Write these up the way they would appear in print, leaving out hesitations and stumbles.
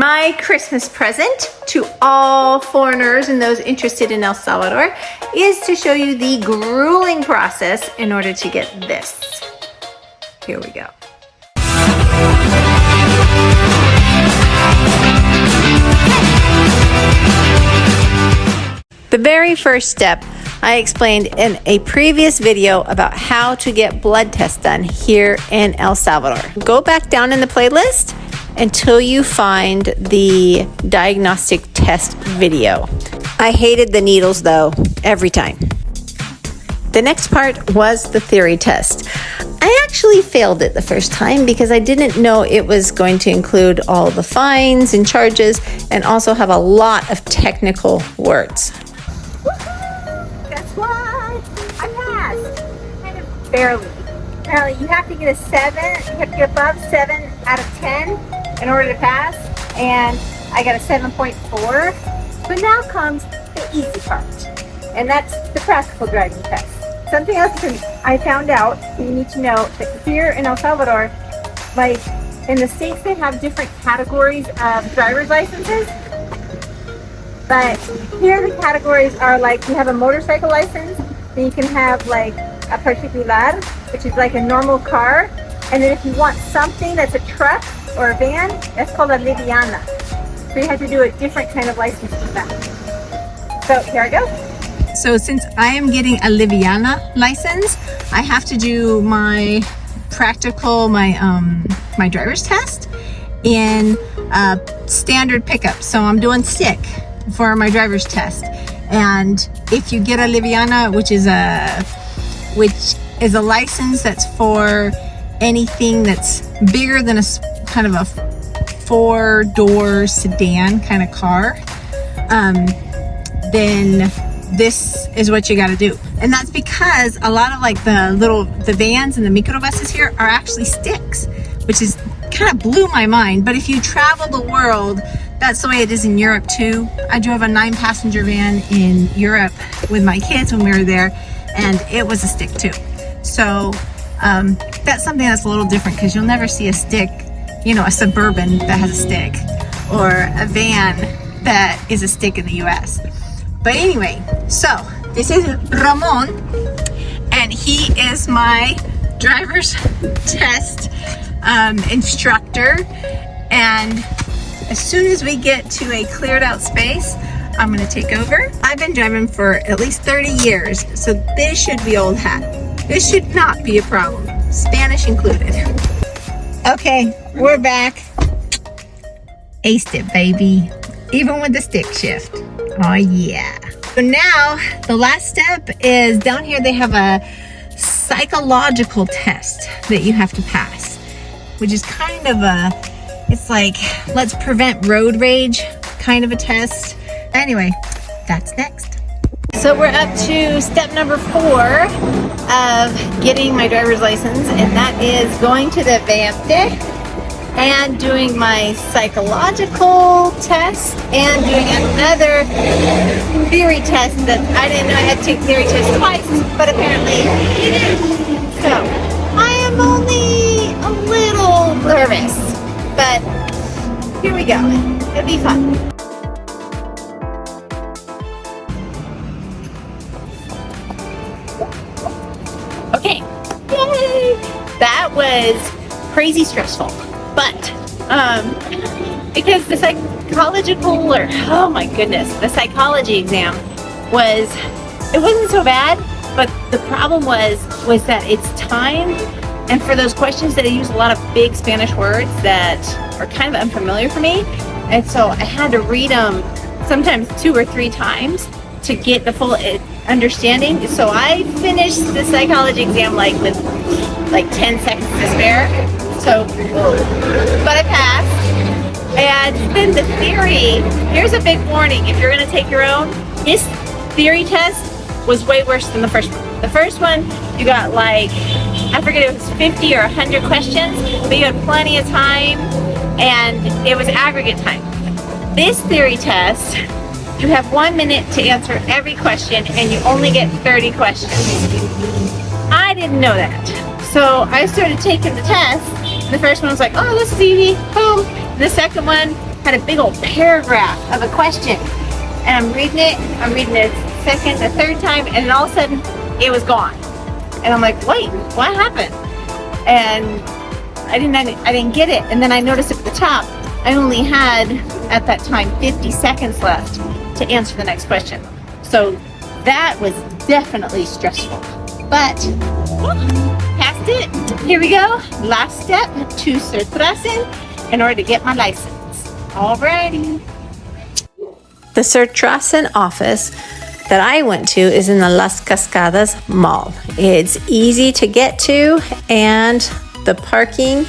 My Christmas present to all foreigners and those interested in El Salvador is to show you the grueling process in order to get this. Here we go. The very first step I explained in a previous video about how to get blood tests done here in El Salvador. Go back down in the playlist until you find the diagnostic test video. I hated the needles though, every time. The next part was the theory test. I actually failed it the first time because I didn't know it was going to include all the fines and charges and also have a lot of technical words. Guess what? I passed. Kind of barely. Apparently you have to get a 7, you have to get above 7 out of 10 in order to pass, and I got a 7.4. But now comes the easy part, and that's the practical driving test. Something else I found out, you need to know that here in El Salvador, like in the states, they have different categories of driver's licenses. But here the categories are like, you have a motorcycle license, then you can have like a particular, which is like a normal car. And then if you want something that's a truck or a van, that's called a liviana. So you have to do a different kind of license for that. So here I go. So since I am getting a liviana license, I have to do my practical, my driver's test in standard pickup. So I'm doing stick for my driver's test. And if you get a liviana, which is a license that's for anything that's bigger than a kind of a 4-door sedan kind of car, then this is what you got to do. And that's because a lot of like the vans and the microbuses here are actually sticks, which is kind of blew my mind. But if you travel the world, that's the way it is in Europe too. I drove a 9-passenger van in Europe with my kids when we were there, and it was a stick too. So that's something that's a little different, because you'll never see a stick, you know, a Suburban that has a stick, or a van that is a stick in the US. But anyway, so this is Ramon, and he is my driver's test instructor. And as soon as we get to a cleared out space, I'm gonna take over. I've been driving for at least 30 years, so this should be old hat. This should not be a problem, Spanish included. Okay, we're back. Aced it, baby. Even with the stick shift. Oh yeah. So now, the last step is down here they have a psychological test that you have to pass, which is kind of it's like, let's prevent road rage kind of a test. Anyway, that's next. So we're up to step number 4 of getting my driver's license, and that is going to the Vente and doing my psychological test and doing another theory test that I didn't know I had to take theory test twice, but apparently it is. So I am only a little nervous, but here we go. It'll be fun. Okay, yay! That was crazy stressful, but because the psychological, or oh my goodness, the psychology exam it wasn't so bad, but the problem was that it's time, and for those questions that use a lot of big Spanish words that are kind of unfamiliar for me, and so I had to read them sometimes 2 or 3 times to get the full understanding. So I finished the psychology exam like with like 10 seconds to spare. So, but I passed. And then the theory, here's a big warning. If you're gonna take your own, this theory test was way worse than the first one. The first one, you got like, I forget, it was 50 or 100 questions, but you had plenty of time, and it was aggregate time. This theory test, you have 1 minute to answer every question, and you only get 30 questions. I didn't know that. So I started taking the test. The first one was like, oh, this is easy, boom. The second one, had a big old paragraph of a question. And I'm reading it a second, a third time, and then all of a sudden it was gone. And I'm like, wait, what happened? And I didn't get it. And then I noticed at the top, I only had at that time 50 seconds left to answer the next question. So that was definitely stressful, but passed it. Here we go. Last step to Surtrasen in order to get my license. Alrighty. The Surtrasen office that I went to is in the Las Cascadas Mall. It's easy to get to and the parking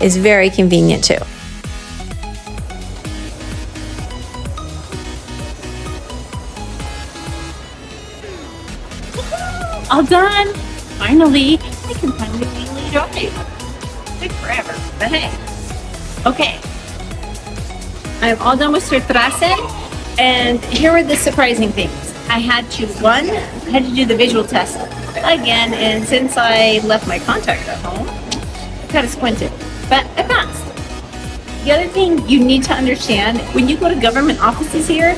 is very convenient too. All done. Finally, I can finally legally drive. Took forever, but hey. Okay. I'm all done with Surtrasen, and here were the surprising things. I had to do the visual test again, and since I left my contact at home, I kind of squinted, but I passed. The other thing you need to understand, when you go to government offices here,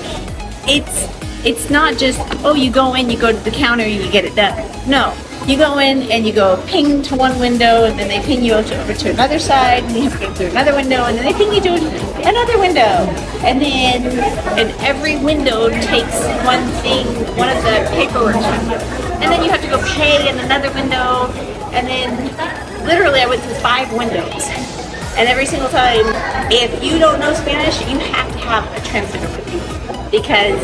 it's not just, oh, you go in, you go to the counter, you get it done. No, you go in and you go ping to one window, and then they ping you over to another side, and you have to go through another window, and then they ping you to another window. And every window takes one of the paperwork from you. And then you have to go pay in another window, and then literally I went through 5 windows. And every single time, if you don't know Spanish, you have to have a translator with you. Because,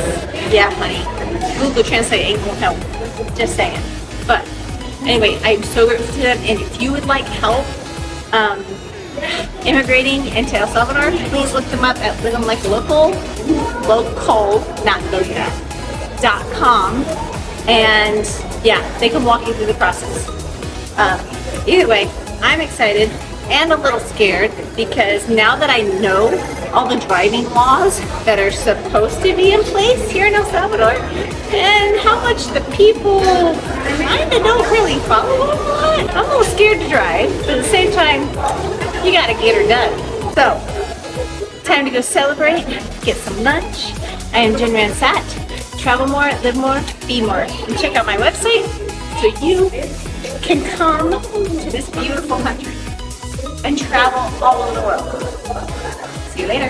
yeah, honey, Google Translate ain't gonna help. Just saying. But anyway, I'm so grateful to them. And if you would like help immigrating into El Salvador, please look them up at livemlikealocal, not local.com. And yeah, they can walk you through the process. Either way, I'm excited and a little scared because now that I know all the driving laws that are supposed to be in place here in El Salvador and how much the people kind of don't really follow a lot, I'm a little scared to drive, but at the same time, you gotta get her done. So, time to go celebrate, get some lunch. I am Jenni and I'm. Travel more, live more, be more. And check out my website so you can come to this beautiful country and travel all over the world. See you later.